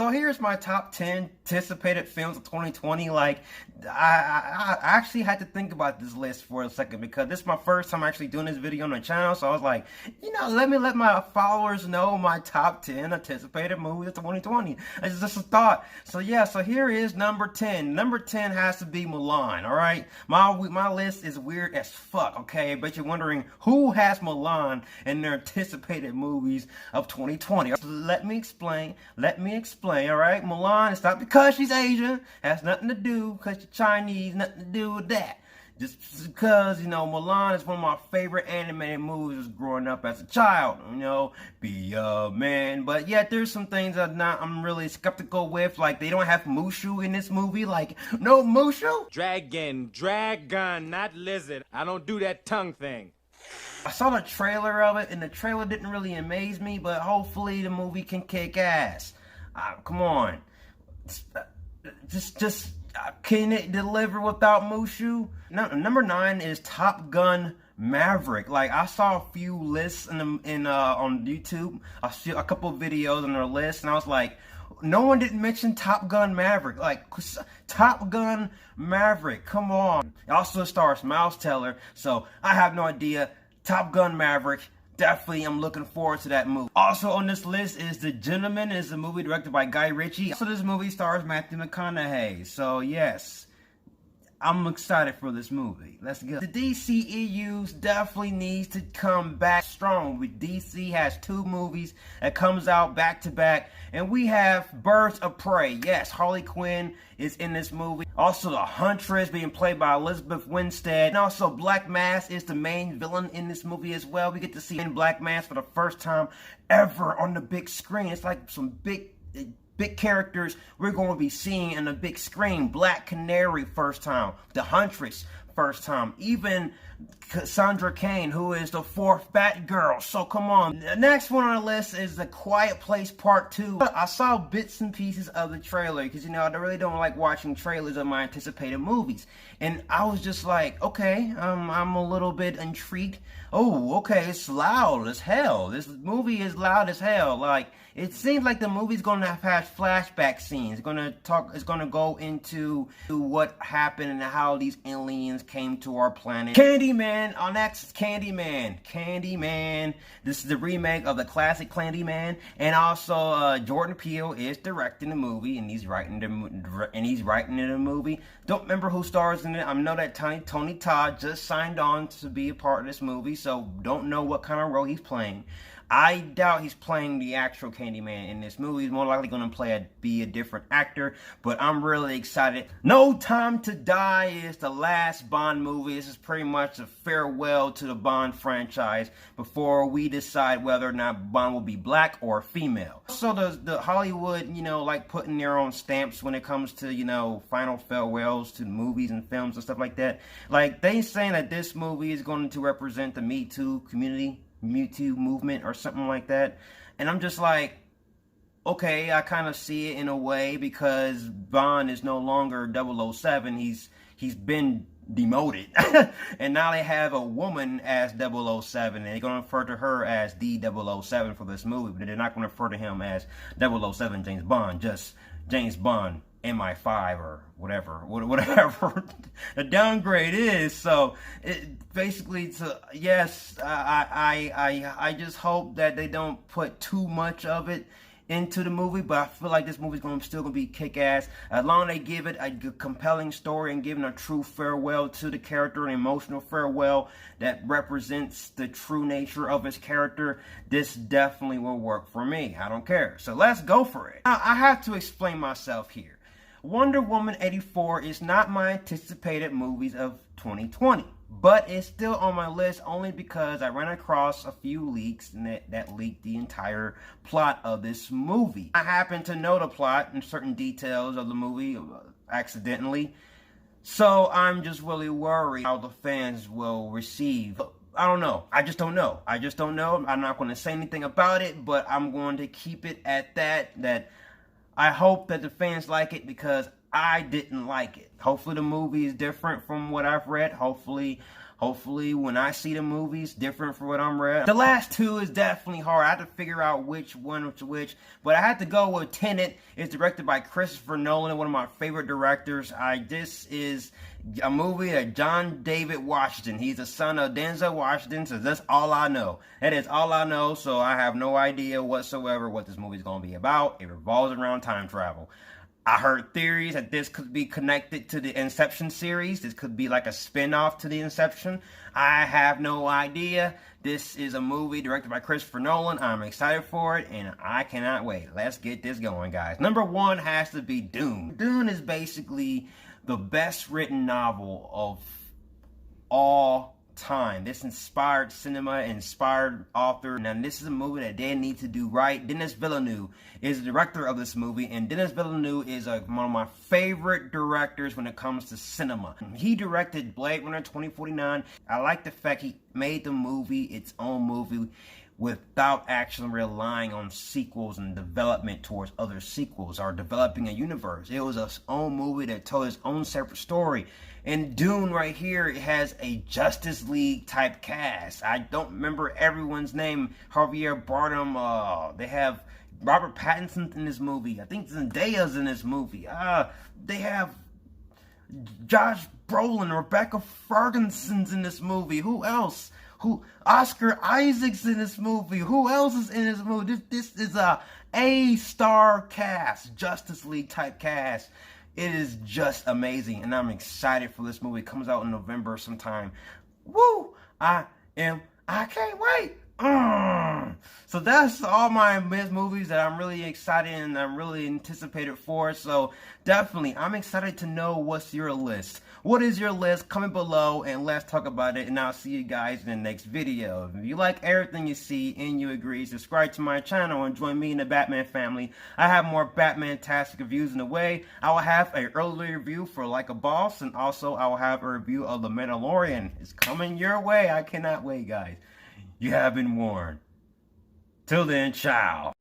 So here's my top 10 anticipated films of 2020. Like, I actually had to think about this list for a second because this is my first time actually doing this video on the channel. So I was like, let me let my followers know my top 10 anticipated movies of 2020. It's just a thought. So yeah, so here is number 10. Number 10 has to be Mulan, all right? My list is weird as fuck, okay? But you're wondering who has Mulan in their anticipated movies of 2020. Let me explain, all right? Mulan, it's not because she's Asian, has nothing to do because she's Chinese, nothing to do with that. Just because, Mulan is one of my favorite animated movies growing up as a child, be a man. But yet there's some things I'm really skeptical with, like they don't have Mushu in this movie, like no Mushu. Dragon, not lizard. I don't do that tongue thing. I saw the trailer of it, and the trailer didn't really amaze me, but hopefully the movie can kick ass. Come on. Can it deliver without Mushu? No, number 9 is Top Gun Maverick. Like, I saw a few lists on YouTube. I saw a couple of videos on their list, and I was like, no one didn't mention Top Gun Maverick. Like, Top Gun Maverick, come on. It also stars Miles Teller, so I have no idea. Top Gun Maverick, definitely I'm looking forward to that movie. Also on this list is The Gentleman. Is a movie directed by Guy Ritchie. So this movie stars Matthew McConaughey. So yes, I'm excited for this movie. Let's go. The DCEU definitely needs to come back strong. DC has 2 movies that comes out back to back. And we have Birds of Prey. Yes, Harley Quinn is in this movie. Also, the Huntress being played by Elizabeth Winstead. And also, Black Mass is the main villain in this movie as well. We get to see Black Mass for the first time ever on the big screen. It's like some big characters we're going to be seeing on the big screen. Black Canary first time. The Huntress first time. Even Cassandra Cain, who is the 4th Batgirl. So come on. The next one on the list is The Quiet Place Part 2. I saw bits and pieces of the trailer because, I really don't like watching trailers of my anticipated movies. And I was just like, okay, I'm a little bit intrigued. Oh, okay, it's loud as hell. This movie is loud as hell. Like, it seems like the movie's going to have flashback scenes. It's going to go into what happened and how these aliens came to our planet. Candyman, our next is Candyman. Candyman. This is the remake of the classic Candyman, and also Jordan Peele is directing the movie, and he's writing the movie. Don't remember who stars in it. I know that Tony Todd just signed on to be a part of this movie, so don't know what kind of role he's playing. I doubt he's playing the actual Candyman in this movie. He's more likely going to be a different actor, but I'm really excited. No Time to Die is the last Bond movie. This is pretty much a farewell to the Bond franchise before we decide whether or not Bond will be black or female. So the Hollywood, like putting their own stamps when it comes to, final farewells to movies and films and stuff like that. Like, they saying that this movie is going to represent the Me Too community. Mewtwo movement or something like that, and I'm just like, okay, I kind of see it in a way because Bond is no longer 007. He's been demoted, and now they have a woman as 007, and they're going to refer to her as the 007 for this movie, but they're not going to refer to him as 007 James Bond, just James Bond MI5 or whatever the downgrade is. So it basically, yes, I just hope that they don't put too much of it into the movie, but I feel like this movie's still gonna be kick-ass. As long as they give it a compelling story and giving a true farewell to the character, an emotional farewell that represents the true nature of his character, this definitely will work for me. I don't care. So let's go for it. Now, I have to explain myself here. Wonder Woman 84 is not my anticipated movies of 2020, but it's still on my list only because I ran across a few leaks that leaked the entire plot of this movie. I happen to know the plot and certain details of the movie accidentally, so I'm just really worried how the fans will receive. I don't know. I just don't know. I'm not going to say anything about it, but I'm going to keep it at that I hope that the fans like it because I didn't like it. Hopefully the movie is different from what I've read. Hopefully Hopefully, when I see the movies, different from what I'm read. The last two is definitely hard. I had to figure out which one was which. But I had to go with Tenet. It's directed by Christopher Nolan, one of my favorite directors. This is a movie of John David Washington. He's the son of Denzel Washington, so that's all I know. That is all I know, so I have no idea whatsoever what this movie is going to be about. It revolves around time travel. I heard theories that this could be connected to the Inception series. This could be like a spin-off to the Inception. I have no idea. This is a movie directed by Christopher Nolan. I'm excited for it, and I cannot wait. Let's get this going, guys. Number one has to be Dune. Dune is basically the best written novel of all time. This inspired cinema, inspired author. Now, this is a movie that they need to do right. Denis Villeneuve is the director of this movie, and Denis Villeneuve is one of my favorite directors when it comes to cinema. He directed Blade Runner 2049. I like the fact he made the movie its own movie without actually relying on sequels and development towards other sequels or developing a universe. It was its own movie that told its own separate story. And Dune right here, it has a Justice League type cast. I don't remember everyone's name. Javier Bardem, they have Robert Pattinson in this movie. I think Zendaya's in this movie. They have Josh Brolin, Rebecca Ferguson's in this movie. Who else? Oscar Isaac's in this movie. Who else is in this movie? This is a A-star cast, Justice League type cast. It is just amazing, and I'm excited for this movie. It comes out in November sometime. Woo! I can't wait. So that's all my movies that I'm really excited and I'm really anticipated for. So definitely, I'm excited to know what's your list. What is your list? Comment below and let's talk about it. And I'll see you guys in the next video. If you like everything you see and you agree, subscribe to my channel and join me in the Batman family. I have more Batman-tastic reviews in the way. I will have an early review for Like a Boss, and also I will have a review of The Mandalorian. It's coming your way. I cannot wait, guys. You have been warned. Till then, ciao.